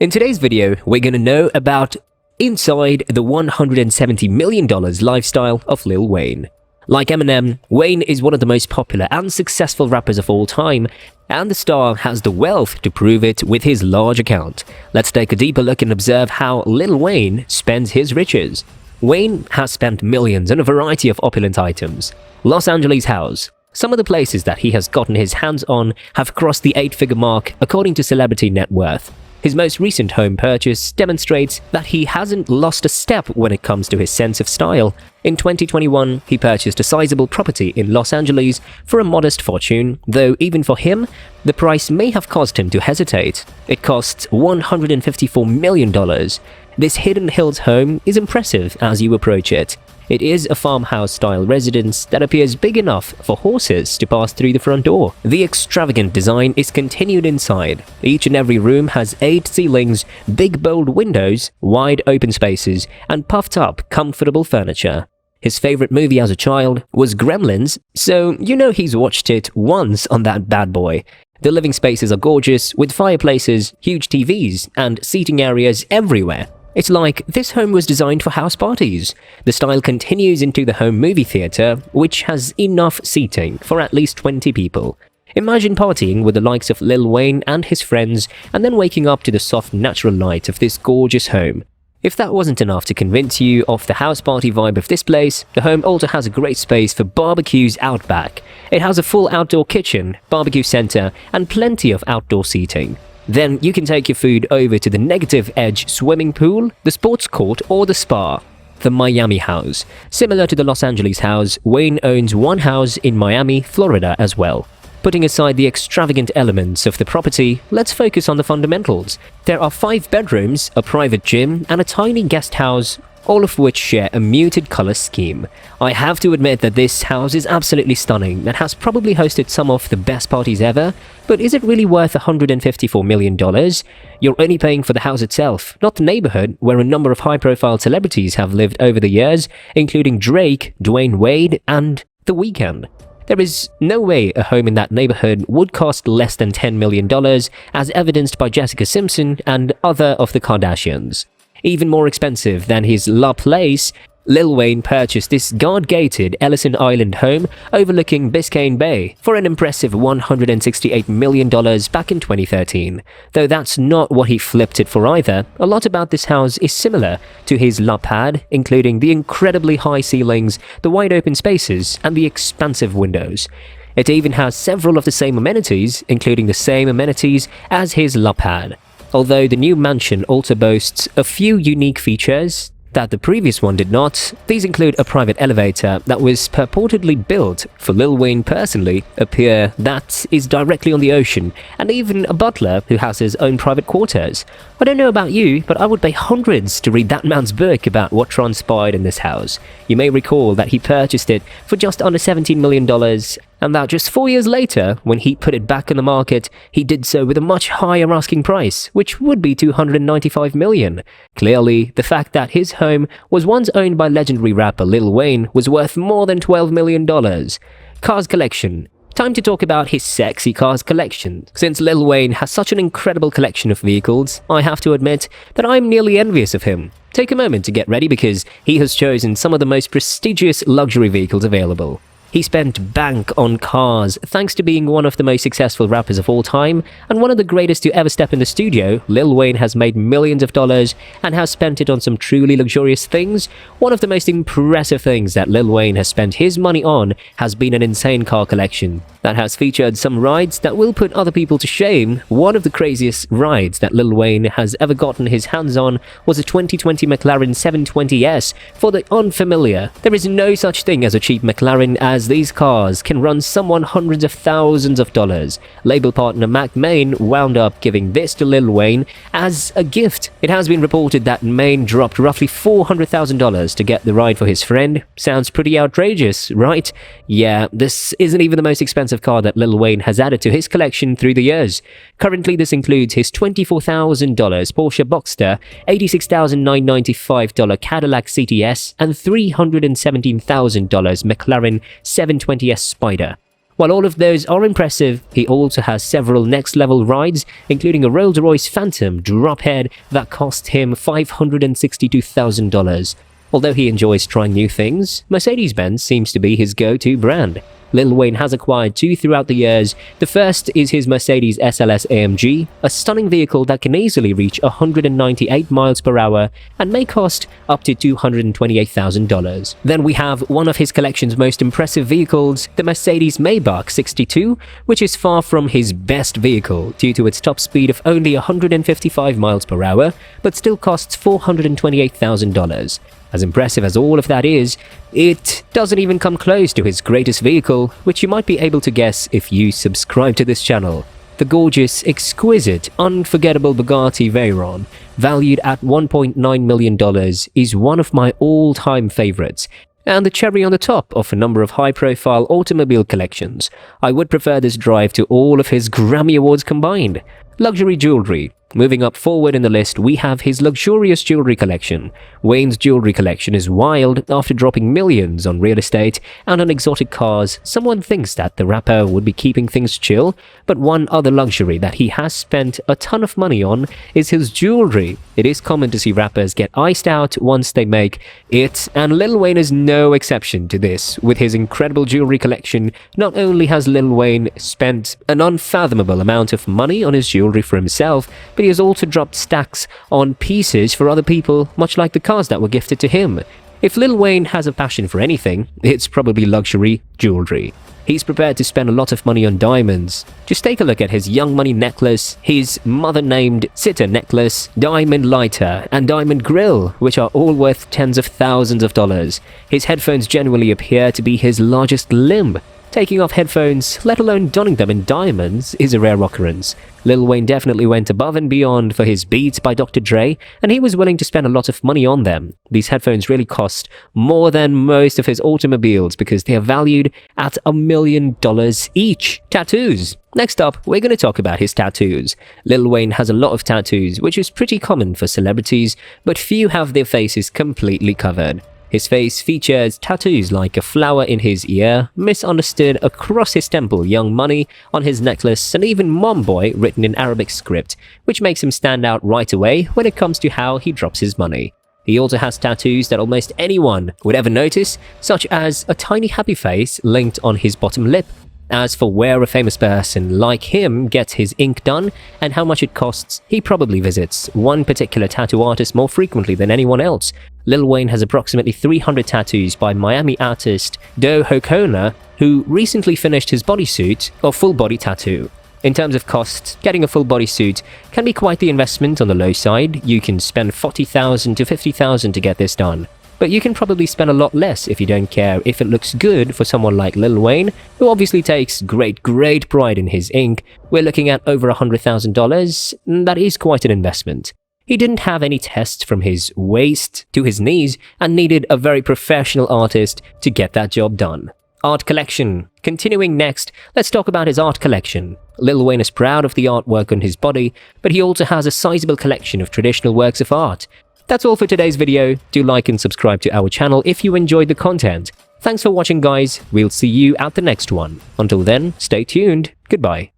In today's video, we're gonna know about inside the $170 million lifestyle of Lil Wayne. Like Eminem, Wayne is one of the most popular and successful rappers of all time, and the star has the wealth to prove it with his large account. Let's take a deeper look and observe how Lil Wayne spends his riches. Wayne has spent millions on a variety of opulent items. Los Angeles house. Some of the places that he has gotten his hands on have crossed the 8-figure mark according to Celebrity Net Worth. His most recent home purchase demonstrates that he hasn't lost a step when it comes to his sense of style. In 2021, he purchased a sizable property in Los Angeles for a modest fortune, though even for him, the price may have caused him to hesitate. It costs $154 million. This Hidden Hills home is impressive as you approach it. It is a farmhouse-style residence that appears big enough for horses to pass through the front door. The extravagant design is continued inside. Each and every room has 8 ceilings, big bold windows, wide open spaces, and puffed-up, comfortable furniture. His favorite movie as a child was Gremlins, so you know he's watched it once on that bad boy. The living spaces are gorgeous, with fireplaces, huge TVs, and seating areas everywhere. It's like this home was designed for house parties. The style continues into the home movie theater, which has enough seating for at least 20 people. Imagine partying with the likes of Lil Wayne and his friends, and then waking up to the soft natural light of this gorgeous home. If that wasn't enough to convince you of the house party vibe of this place, the home also has a great space for barbecues out back. It has a full outdoor kitchen, barbecue center, and plenty of outdoor seating. Then you can take your food over to the Negative Edge swimming pool, the sports court, or the spa. The Miami house. Similar to the Los Angeles house, Wayne owns one house in Miami, Florida as well. Putting aside the extravagant elements of the property, let's focus on the fundamentals. There are 5 bedrooms, a private gym, and a tiny guest house, all of which share a muted color scheme. I have to admit that this house is absolutely stunning and has probably hosted some of the best parties ever, but is it really worth $154 million? You're only paying for the house itself, not the neighborhood where a number of high-profile celebrities have lived over the years, including Drake, Dwayne Wade, and The Weeknd. There is no way a home in that neighborhood would cost less than $10 million, as evidenced by Jessica Simpson and other of the Kardashians. Even more expensive than his La Place, Lil Wayne purchased this guard-gated Ellison Island home overlooking Biscayne Bay for an impressive $168 million back in 2013. Though that's not what he flipped it for either, a lot about this house is similar to his La Pad, including the incredibly high ceilings, the wide open spaces, and the expansive windows. It even has several of the same amenities, including the same amenities as his La Pad. Although the new mansion also boasts a few unique features that the previous one did not. These include a private elevator that was purportedly built for Lil Wayne personally, a pier that is directly on the ocean, and even a butler who has his own private quarters. I don't know about you, but I would pay hundreds to read that man's book about what transpired in this house. You may recall that he purchased it for just under $17 million, and that just 4 years later, when he put it back in the market, he did so with a much higher asking price, which would be $295 million. Clearly, the fact that his home was once owned by legendary rapper Lil Wayne was worth more than $12 million. Cars collection. Time to talk about his sexy cars collection. Since Lil Wayne has such an incredible collection of vehicles, I have to admit that I'm nearly envious of him. Take a moment to get ready because he has chosen some of the most prestigious luxury vehicles available. He spent bank on cars thanks to being one of the most successful rappers of all time and one of the greatest to ever step in the studio. Lil Wayne has made millions of dollars and has spent it on some truly luxurious things. One of the most impressive things that Lil Wayne has spent his money on has been an insane car collection that has featured some rides that will put other people to shame. One of the craziest rides that Lil Wayne has ever gotten his hands on was a 2020 McLaren 720S. For the unfamiliar, there is no such thing as a cheap McLaren, as these cars can run someone hundreds of thousands of dollars. Label partner Mac Main wound up giving this to Lil Wayne as a gift. It has been reported that Main dropped roughly $400,000 to get the ride for his friend. Sounds pretty outrageous, right? Yeah, this isn't even the most expensive car that Lil Wayne has added to his collection through the years. Currently, this includes his $24,000 Porsche Boxster, $86,995 Cadillac CTS, and $317,000 McLaren 720S Spider. While all of those are impressive, he also has several next-level rides, including a Rolls-Royce Phantom drophead that cost him $562,000. Although he enjoys trying new things, Mercedes-Benz seems to be his go-to brand. Lil Wayne has acquired two throughout the years. The first is his Mercedes SLS AMG, a stunning vehicle that can easily reach 198 miles per hour and may cost up to $228,000. Then we have one of his collection's most impressive vehicles, the Mercedes Maybach 62, which is far from his best vehicle due to its top speed of only 155 miles per hour, but still costs $428,000. As impressive as all of that is, it doesn't even come close to his greatest vehicle, which you might be able to guess if you subscribe to this channel. The gorgeous, exquisite, unforgettable Bugatti Veyron, valued at $1.9 million, is one of my all-time favorites, and the cherry on the top of a number of high-profile automobile collections. I would prefer this drive to all of his Grammy Awards combined. Luxury jewelry. Moving up forward in the list, we have his luxurious jewelry collection. Wayne's jewelry collection is wild. After dropping millions on real estate and on exotic cars, someone thinks that the rapper would be keeping things chill, but one other luxury that he has spent a ton of money on is his jewelry. It is common to see rappers get iced out once they make it, and Lil Wayne is no exception to this. With his incredible jewelry collection, not only has Lil Wayne spent an unfathomable amount of money on his jewelry for himself, but he has also dropped stacks on pieces for other people, much like the cars that were gifted to him. If Lil Wayne has a passion for anything, it's probably luxury jewelry. He's prepared to spend a lot of money on diamonds. Just take a look at his Young Money necklace, his mother-named sitter necklace, diamond lighter, and diamond grill, which are all worth tens of thousands of dollars. His headphones genuinely appear to be his largest limb. Taking off headphones, let alone donning them in diamonds, is a rare occurrence. Lil Wayne definitely went above and beyond for his Beats by Dr. Dre, and he was willing to spend a lot of money on them. These headphones really cost more than most of his automobiles because they are valued at $1 million each. Tattoos. Next up, we're going to talk about his tattoos. Lil Wayne has a lot of tattoos, which is pretty common for celebrities, but few have their faces completely covered. His face features tattoos like a flower in his ear, misunderstood across his temple, Young Money on his necklace, and even Mom Boy written in Arabic script, which makes him stand out right away when it comes to how he drops his money. He also has tattoos that almost anyone would ever notice, such as a tiny happy face linked on his bottom lip. As for where a famous person like him gets his ink done and how much it costs, he probably visits one particular tattoo artist more frequently than anyone else. Lil Wayne has approximately 300 tattoos by Miami artist Do Hokona, who recently finished his bodysuit or full body tattoo. In terms of cost, getting a full body suit can be quite the investment on the low side. You can spend $40,000 to $50,000 to get this done. But you can probably spend a lot less if you don't care if it looks good for someone like Lil Wayne, who obviously takes great pride in his ink. We're looking at over $100,000. That is quite an investment. He didn't have any tests from his waist to his knees and needed a very professional artist to get that job done. Art collection. Continuing next, let's talk about his art collection. Lil Wayne is proud of the artwork on his body, but he also has a sizable collection of traditional works of art. That's all for today's video. Do like and subscribe to our channel if you enjoyed the content. Thanks for watching, guys. We'll see you at the next one. Until then, stay tuned. Goodbye.